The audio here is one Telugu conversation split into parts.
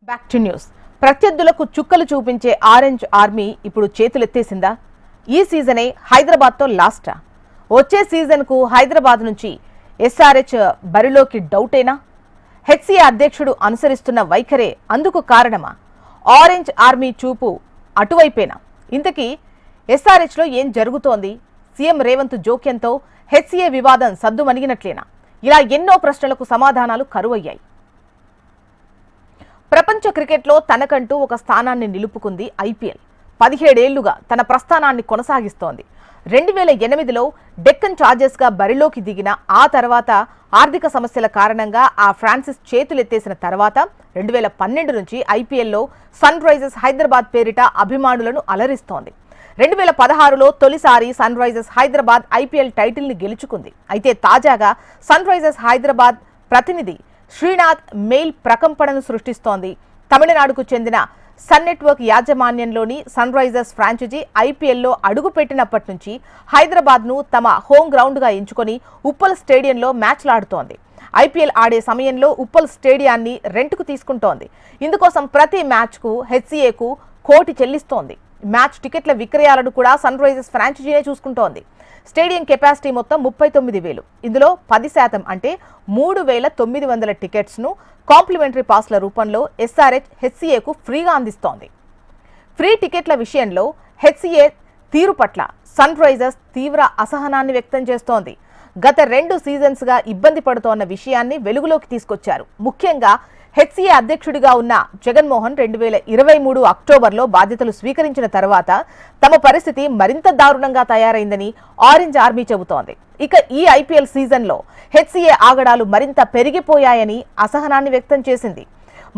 Back to news. ప్రత్యర్థులకు చుక్కలు చూపించే ఆరెంజ్ ఆర్మీ ఇప్పుడు చేతులెత్తేసిందా? ఈ సీజనే హైదరాబాద్తో లాస్టా? వచ్చే సీజన్కు హైదరాబాద్ నుంచి ఎస్ఆర్హెచ్ బరిలోకి డౌటేనా? హెచ్సీఏ అధ్యక్షుడు అనుసరిస్తున్న వైఖరే అందుకు కారణమా? ఆరెంజ్ ఆర్మీ చూపు అటువైపేనా? ఇంతకీ ఎస్ఆర్హెచ్లో ఏం జరుగుతోంది? సీఎం రేవంత్ జోక్యంతో హెచ్సీఏ వివాదం సద్దుమణిగినట్లేనా? ఇలా ఎన్నో ప్రశ్నలకు సమాధానాలు కరువయ్యాయి. ప్రపంచ క్రికెట్లో తనకంటూ ఒక స్థానాన్ని నిలుపుకుంది ఐపీఎల్. 17 ఏళ్లుగా తన ప్రస్థానాన్ని కొనసాగిస్తోంది. 2008లో డెక్కన్ చార్జర్స్గా బరిలోకి దిగిన ఆ తర్వాత ఆర్థిక సమస్యల కారణంగా ఆ ఫ్రాన్సిస్ చేతులెత్తేసిన తర్వాత 2012 నుంచి ఐపీఎల్లో సన్ రైజర్స్ హైదరాబాద్ పేరిట అభిమానులను అలరిస్తోంది. 2016లో తొలిసారి సన్ రైజర్స్ హైదరాబాద్ ఐపీఎల్ టైటిల్ని గెలుచుకుంది. అయితే తాజాగా సన్ రైజర్స్ హైదరాబాద్ ప్రతినిధి శ్రీనాథ్ మెయిల్ ప్రకంపనను సృష్టిస్తోంది. తమిళనాడుకు చెందిన సన్ నెట్వర్క్ యాజమాన్యంలోని సన్ రైజర్స్ ఫ్రాంచైజీ ఐపీఎల్లో అడుగుపెట్టినప్పటి నుంచి హైదరాబాద్ను తమ హోమ్ గ్రౌండ్గా ఎంచుకొని ఉప్పల్ స్టేడియంలో మ్యాచ్లాడుతోంది. ఐపీఎల్ ఆడే సమయంలో ఉప్పల్ స్టేడియాన్ని రెంట్కు తీసుకుంటోంది. ఇందుకోసం ప్రతి మ్యాచ్కు హెచ్సీఏకు కోటి చెల్లిస్తోంది. మ్యాచ్ టికెట్ల విక్రయాలను కూడా సన్ రైజర్స్ ఫ్రాంచైజీనే చూసుకుంటోంది. స్టేడియం కెపాసిటీ మొత్తం 39,000. ఇందులో 10% అంటే 3,900 టికెట్స్ను కాంప్లిమెంటరీ పాస్ల రూపంలో ఎస్ఆర్హెచ్ హెచ్సీఏకు ఫ్రీగా అందిస్తోంది. ఫ్రీ టికెట్ల విషయంలో హెచ్సీఏ తీరు పట్ల సన్ రైజర్స్ తీవ్ర అసహనాన్ని వ్యక్తం చేస్తోంది. గత 2 సీజన్స్గా ఇబ్బంది పడుతోన్న విషయాన్ని వెలుగులోకి తీసుకొచ్చారు. ముఖ్యంగా హెచ్సీఏ అధ్యక్షుడిగా ఉన్న జగన్మోహన్ 2023 అక్టోబర్లో బాధ్యతలు స్వీకరించిన తర్వాత తమ పరిస్థితి మరింత దారుణంగా తయారైందని ఆరెంజ్ ఆర్మీ చెబుతోంది. ఇక ఈ ఐపీఎల్ సీజన్లో హెచ్సీఏ ఆగడాలు మరింత పెరిగిపోయాయని అసహనాన్ని వ్యక్తం చేసింది.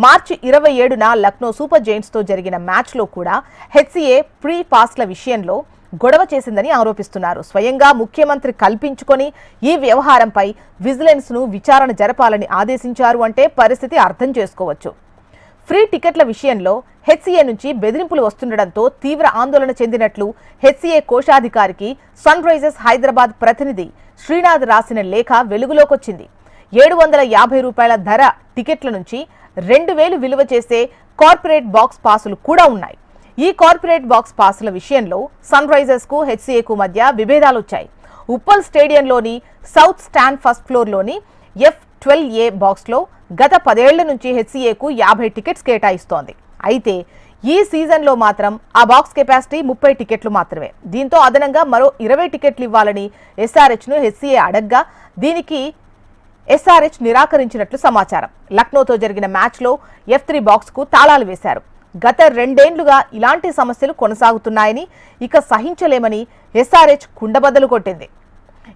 మార్చి 27న లక్నో సూపర్ జైంట్స్తో జరిగిన మ్యాచ్లో కూడా హెచ్సీఏ ప్రీ పాస్ల విషయంలో గొడవ చేసిందని ఆరోపిస్తున్నారు. స్వయంగా ముఖ్యమంత్రి కల్పించుకొని ఈ వ్యవహారంపై విజిలెన్స్ను విచారణ జరపాలని ఆదేశించారు అంటే పరిస్థితి అర్థం చేసుకోవచ్చు. ఫ్రీ టికెట్ల విషయంలో హెచ్సీఏ నుంచి బెదిరింపులు వస్తుండటంతో తీవ్ర ఆందోళన చెందినట్లు హెచ్సీఏ కోశాధికారికి సన్ రైజర్స్ హైదరాబాద్ ప్రతినిధి శ్రీనాథ్ రాసిన లేఖ వెలుగులోకొచ్చింది. 750 రూపాయల ధర టికెట్ల నుంచి 2,000 విలువ చేసే కార్పొరేట్ బాక్స్ పాసులు కూడా ఉన్నాయి. ఈ కార్పొరేట్ బాక్స్ పాసుల విషయంలో సన్ రైజర్స్ కు హెచ్సీఏకు మధ్య విభేదాలు వచ్చాయి. ఉప్పల్ స్టేడియంలోని సౌత్ స్టాండ్ ఫస్ట్ ఫ్లోర్లోని F12A బాక్స్లో గత 10 ఏళ్ల నుంచి హెచ్సీఏకు 50 టికెట్స్ కేటాయిస్తోంది. అయితే ఈ సీజన్లో మాత్రం ఆ బాక్స్ కెపాసిటీ 30 టికెట్లు మాత్రమే. దీంతో అదనంగా మరో 20 టికెట్లు ఇవ్వాలని ఎస్ఆర్హెచ్ను హెచ్సీఏ అడగ్గా దీనికి ఎస్ఆర్హెచ్ నిరాకరించినట్లు సమాచారం. లక్నోతో జరిగిన మ్యాచ్లో F3 బాక్స్కు తాళాలు వేశారు. గత 2 ఏళ్లుగా ఇలాంటి సమస్యలు కొనసాగుతున్నాయని, ఇక సహించలేమని ఎస్ఆర్హెచ్ కుండబద్దలు కొట్టింది.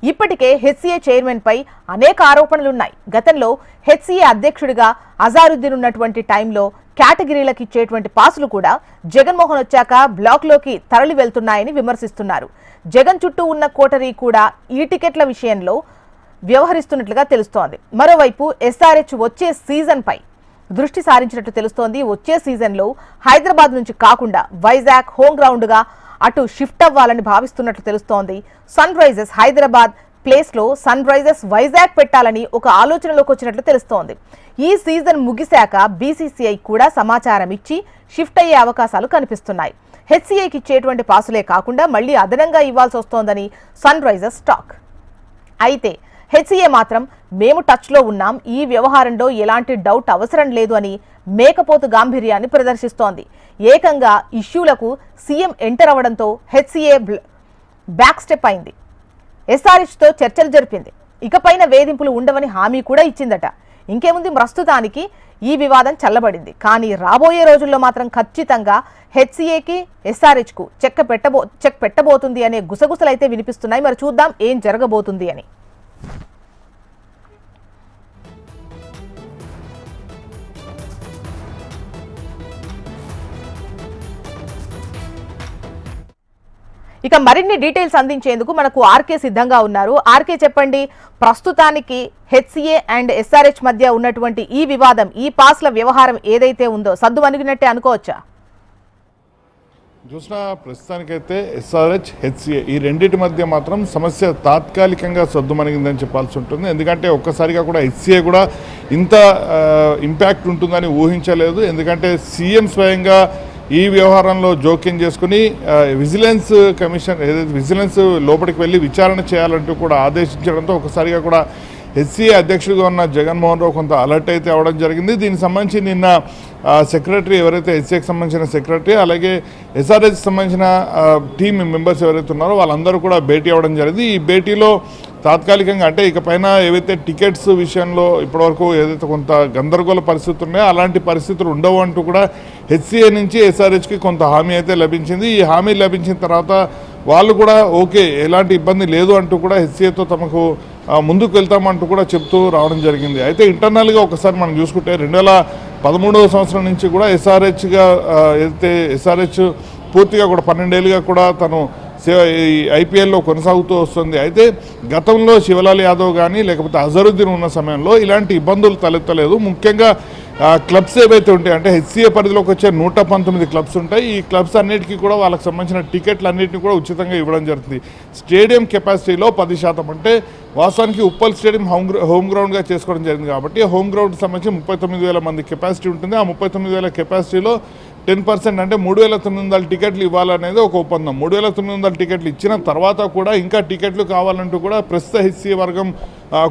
ఇప్పటికే హెచ్సీఏ చైర్మన్పై అనేక ఆరోపణలున్నాయి. గతంలో హెచ్సీఏ అధ్యక్షుడిగా అజారుద్దీన్ ఉన్నటువంటి టైంలో కేటగిరీలకు ఇచ్చేటువంటి పాసులు కూడా జగన్మోహన్ వచ్చాక బ్లాక్లోకి తరలి వెళ్తున్నాయని విమర్శిస్తున్నారు. జగన్ చుట్టూ ఉన్న కోటరీ కూడా ఈ టికెట్ల విషయంలో వ్యవహరిస్తున్నట్లుగా తెలుస్తోంది. మరోవైపు ఎస్ఆర్హెచ్ వచ్చే సీజన్పై దృష్టి సారించినట్టు తెలుస్తోంది. వచ్చే సీజన్లో హైదరాబాద్ నుంచి కాకుండా వైజాగ్ హోమ్ గ్రౌండ్గా అటు షిఫ్ట్ అవ్వాలని భావిస్తున్నట్లు తెలుస్తోంది. సన్ రైజర్స్ హైదరాబాద్ ప్లేస్లో సన్ రైజర్స్ వైజాగ్ పెట్టాలని ఒక ఆలోచనలోకి వచ్చినట్లు తెలుస్తోంది. ఈ సీజన్ ముగిశాక బీసీసీఐ కూడా సమాచారం ఇచ్చి షిఫ్ట్ అయ్యే అవకాశాలు కనిపిస్తున్నాయి. హెచ్సీఐకి ఇచ్చేటువంటి పాసులే కాకుండా మళ్లీ అదనంగా ఇవ్వాల్సి వస్తోందని సన్ రైజర్స్ టాక్. అయితే హెచ్సీఏ మాత్రం మేము టచ్లో ఉన్నాం, ఈ వ్యవహారంలో ఎలాంటి డౌట్ అవసరం లేదు అని మేకపోతు గాంభీర్యాన్ని ప్రదర్శిస్తోంది. ఏకంగా ఇష్యూలకు సీఎం ఎంటర్ అవ్వడంతో హెచ్సీఏ బ్యాక్ స్టెప్ అయింది. ఎస్ఆర్హెచ్తో చర్చలు జరిపింది. ఇకపైన వేధింపులు ఉండవని హామీ కూడా ఇచ్చిందట. ఇంకేముంది, ప్రస్తుతానికి ఈ వివాదం చల్లబడింది. కానీ రాబోయే రోజుల్లో మాత్రం ఖచ్చితంగా హెచ్సీఏకి ఎస్ఆర్హెచ్కు చెక్ పెట్టబోతుంది అనే గుసగుసలైతే వినిపిస్తున్నాయి. మరి చూద్దాం ఏం జరగబోతుంది అని. ఇక మరిన్ని డీటెయిల్స్ అందించేందుకు మనకు ఆర్కే సిద్ధంగా ఉన్నారు. ఆర్కే, చెప్పండి, ప్రస్తుతానికి హెచ్సీఏ అండ్ ఎస్ఆర్హెచ్ మధ్య ఉన్నటువంటి ఈ వివాదం, ఈ పాస్ల వ్యవహారం ఏదైతే ఉందో సద్దుమణిగినట్టే అనుకోవచ్చా? చూసిన ప్రస్తుతానికైతే ఎస్ఆర్హెచ్, హెచ్సిఏ ఈ రెండింటి మధ్య మాత్రం సమస్య తాత్కాలికంగా సద్దుమణిగిందని చెప్పాల్సి ఉంటుంది. ఎందుకంటే ఒక్కసారిగా కూడా హెచ్సిఏ కూడా ఇంత ఇంపాక్ట్ ఉంటుందని ఊహించలేదు. ఎందుకంటే సీఎం స్వయంగా ఈ వ్యవహారంలో జోక్యం చేసుకుని విజిలెన్స్ కమిషన్ ఏదైతే విజిలెన్స్ లోపలికి వెళ్ళి విచారణ చేయాలంటూ కూడా ఆదేశించడంతో ఒకసారిగా కూడా హెచ్సిఏ అధ్యక్షుడిగా ఉన్న జగన్మోహన్ రావు కొంత అలర్ట్ అయితే అవ్వడం జరిగింది. దీనికి సంబంధించి నిన్న సెక్రటరీ ఎవరైతే హెచ్సిఏకి సంబంధించిన సెక్రటరీ అలాగే ఎస్ఆర్హెచ్కి సంబంధించిన టీమ్ మెంబర్స్ ఎవరైతే ఉన్నారో వాళ్ళందరూ కూడా భేటీ అవ్వడం జరిగింది. ఈ భేటీలో తాత్కాలికంగా అంటే ఇకపైన ఏవైతే టికెట్స్ విషయంలో ఇప్పటివరకు ఏదైతే కొంత గందరగోళ పరిస్థితులు ఉన్నాయో అలాంటి పరిస్థితులు ఉండవు అంటూ కూడా హెచ్సిఏ నుంచి ఎస్ఆర్హెచ్కి కొంత హామీ అయితే లభించింది. ఈ హామీ లభించిన తర్వాత వాళ్ళు కూడా ఓకే ఎలాంటి ఇబ్బంది లేదు అంటూ కూడా హెచ్సిఏతో తమకు ముందుకు వెళ్తామంటూ కూడా చెప్తూ రావడం జరిగింది. అయితే ఇంటర్నల్గా ఒకసారి మనం చూసుకుంటే 2013వ సంవత్సరం నుంచి కూడా ఎస్ఆర్హెచ్గా ఏదైతే ఎస్ఆర్హెచ్ పూర్తిగా కూడా 12 ఏళ్ళుగా కూడా తను ఈ ఐపీఎల్లో కొనసాగుతూ వస్తుంది. అయితే గతంలో శివలాల్ యాదవ్ కానీ లేకపోతే అజరుద్దీన్ ఉన్న సమయంలో ఇలాంటి ఇబ్బందులు తలెత్తలేదు. ముఖ్యంగా క్లబ్స్ ఏవైతే ఉంటాయి అంటే హెచ్సిఏ పరిధిలోకి వచ్చే 119 క్లబ్స్ ఉంటాయి. ఈ క్లబ్స్ అన్నిటికీ కూడా వాళ్ళకి సంబంధించిన టికెట్లు అన్నింటినీ కూడా ఉచితంగా ఇవ్వడం జరుగుతుంది. స్టేడియం కెపాసిటీలో 10% అంటే వాస్తవానికి ఉప్పల్ స్టేడియం హోమ్ గ్రౌండ్గా చేసుకోవడం జరిగింది కాబట్టి హోమ్ గ్రౌండ్కి సంబంధించి 39,000 మంది కెపాసిటీ ఉంటుంది. ఆ 39,000 కెపాసిటీలో 10% అంటే 3,900 టికెట్లు ఇవ్వాలనేది ఒక ఒప్పందం. 3,900 టికెట్లు ఇచ్చిన తర్వాత కూడా ఇంకా టికెట్లు కావాలంటూ కూడా ప్రస్తుత హెచ్సిఏ వర్గం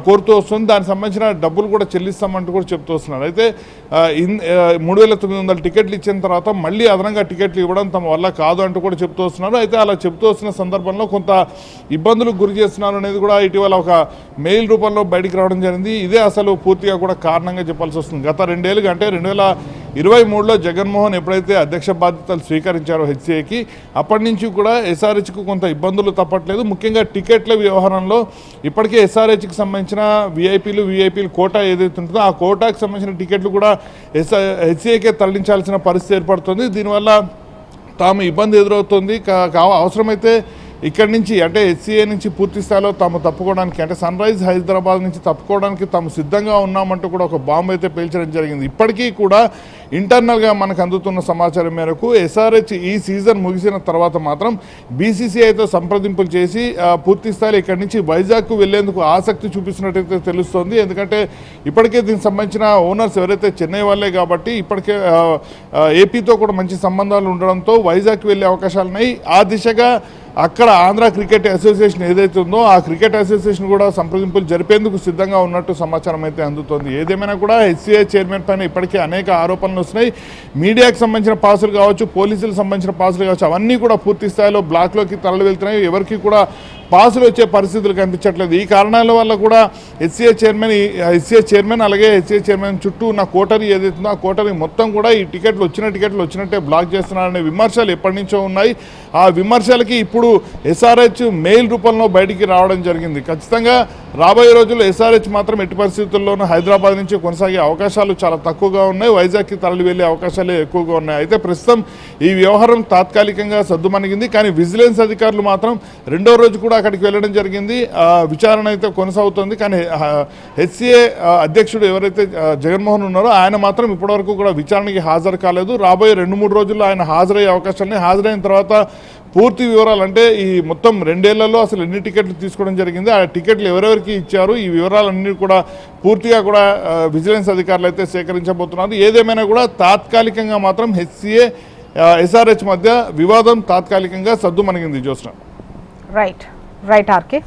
కోరుతూ వస్తుంది. దానికి సంబంధించిన డబ్బులు కూడా చెల్లిస్తామంటూ కూడా చెప్తూ వస్తున్నారు. అయితే 3,900 టికెట్లు ఇచ్చిన తర్వాత మళ్ళీ అదనంగా టికెట్లు ఇవ్వడం తమ వల్ల కాదు అంటూ కూడా చెప్తూ వస్తున్నారు. అయితే అలా చెప్తూ వస్తున్న సందర్భంలో కొంత ఇబ్బందులకు గురి చేస్తున్నారు అనేది కూడా ఇటీవల ఒక మెయిల్ రూపంలో బయటికి రావడం జరిగింది. ఇదే అసలు పూర్తిగా కూడా కారణంగా చెప్పాల్సి వస్తుంది. గత 2 ఏళ్ళుగా అంటే 2023లో జగన్మోహన్ ఎప్పుడైతే అధ్యక్ష బాధ్యతలు స్వీకరించారో హెచ్సిఏకి అప్పటి నుంచి కూడా ఎస్ఆర్హెచ్కు కొంత ఇబ్బందులు తప్పట్లేదు. ముఖ్యంగా టికెట్ల వ్యవహారంలో ఇప్పటికే ఎస్ఆర్హెచ్కి సంబంధించిన వీఐపీలు కోటా ఏదైతే ఉంటుందో ఆ కోటాకు సంబంధించిన టికెట్లు కూడా హెచ్సిఏకే తరలించాల్సిన పరిస్థితి ఏర్పడుతుంది. దీనివల్ల తాము ఇబ్బంది ఎదురవుతుంది. అవసరమైతే ఇక్కడి నుంచి అంటే హెచ్సిఏ నుంచి పూర్తి స్థాయిలో తాము తప్పుకోవడానికి అంటే సన్ రైజ్ హైదరాబాద్ నుంచి తప్పుకోవడానికి తాము సిద్ధంగా ఉన్నామంటూ కూడా ఒక బాంబు అయితే పేల్చడం జరిగింది. ఇప్పటికీ కూడా ఇంటర్నల్గా మనకు అందుతున్న సమాచారం మేరకు ఎస్ఆర్హెచ్ ఈ సీజన్ ముగిసిన తర్వాత మాత్రం బీసీసీఐతో సంప్రదింపులు చేసి పూర్తి స్థాయిలో ఇక్కడి నుంచి వైజాగ్కు వెళ్లేందుకు ఆసక్తి చూపిస్తున్నట్టయితే తెలుస్తోంది. ఎందుకంటే ఇప్పటికే దీనికి సంబంధించిన ఓనర్స్ ఎవరైతే చెన్నై వాళ్ళే కాబట్టి ఇప్పటికే ఏపీతో కూడా మంచి సంబంధాలు ఉండడంతో వైజాగ్కి వెళ్ళే అవకాశాలు ఉన్నాయి. ఆ దిశగా అక్కడ ఆంధ్ర క్రికెట్ అసోసియేషన్ ఏదైతే ఉందో ఆ క్రికెట్ అసోసియేషన్ కూడా సంప్రదింపులు జరిపేందుకు సిద్ధంగా ఉన్నట్టు సమాచారం అయితే అందుతోంది. ఏదేమైనా కూడా హెచ్సిఏ చైర్మన్ పైన ఇప్పటికే అనేక ఆరోపణలు వస్తున్నాయి. మీడియాకు సంబంధించిన పాసులు కావచ్చు, పోలీసులకు సంబంధించిన పాసులు కావచ్చు, అవన్నీ కూడా పూర్తి స్థాయిలో బ్లాక్లోకి తరలి వెళ్తున్నాయి. ఎవరికి కూడా పాసులు వచ్చే పరిస్థితులు కనిపించట్లేదు. ఈ కారణాల వల్ల కూడా హెచ్సిఏ చైర్మన్ అలాగే హెచ్సిఏ చైర్మన్ చుట్టూ ఉన్న కోటరీ ఏదైతుందో ఆ కోటరీ మొత్తం కూడా ఈ టికెట్లు వచ్చినట్టే బ్లాక్ చేస్తున్నారనే విమర్శలు ఎప్పటి నుంచో ఉన్నాయి. ఆ విమర్శలకి ఇప్పుడు ఎస్ఆర్హెచ్ మెయిల్ రూపంలో బయటికి రావడం జరిగింది. ఖచ్చితంగా రాబోయే రోజుల్లో ఎస్ఆర్హెచ్ మాత్రం ఎట్టి పరిస్థితుల్లోనూ హైదరాబాద్ నుంచి కొనసాగే అవకాశాలు చాలా తక్కువగా ఉన్నాయి. వైజాగ్కి తరలి వెళ్ళే అవకాశాలే ఎక్కువగా ఉన్నాయి. అయితే ప్రస్తుతం ఈ వ్యవహారం తాత్కాలికంగా సద్దుమణిగింది. కానీ విజిలెన్స్ అధికారులు మాత్రం 2వ రోజు కూడా అక్కడికి వెళ్ళడం జరిగింది. విచారణ అయితే కొనసాగుతుంది. కానీ హెచ్సిఏ అధ్యక్షుడు ఎవరైతే జగన్మోహన్ ఉన్నారో ఆయన మాత్రం ఇప్పటివరకు కూడా విచారణకి హాజరు కాలేదు. రాబోయే 2-3 రోజుల్లో ఆయన హాజరయ్యే అవకాశాలని హాజరైన తర్వాత పూర్తి వివరాలు అంటే ఈ మొత్తం 2 ఏళ్లలో అసలు ఎన్ని టికెట్లు తీసుకోవడం జరిగింది, ఆ టికెట్లు ఎవరెవరికి ఇచ్చారు, ఈ వివరాలన్నీ కూడా పూర్తిగా కూడా విజిలెన్స్ అధికారులు అయితే సేకరించబోతున్నారు. ఏదేమైనా కూడా తాత్కాలికంగా మాత్రం హెచ్సిఏ ఎస్ఆర్హెచ్ మధ్య వివాదం తాత్కాలికంగా సద్దుమణిగింది. Josna right RK.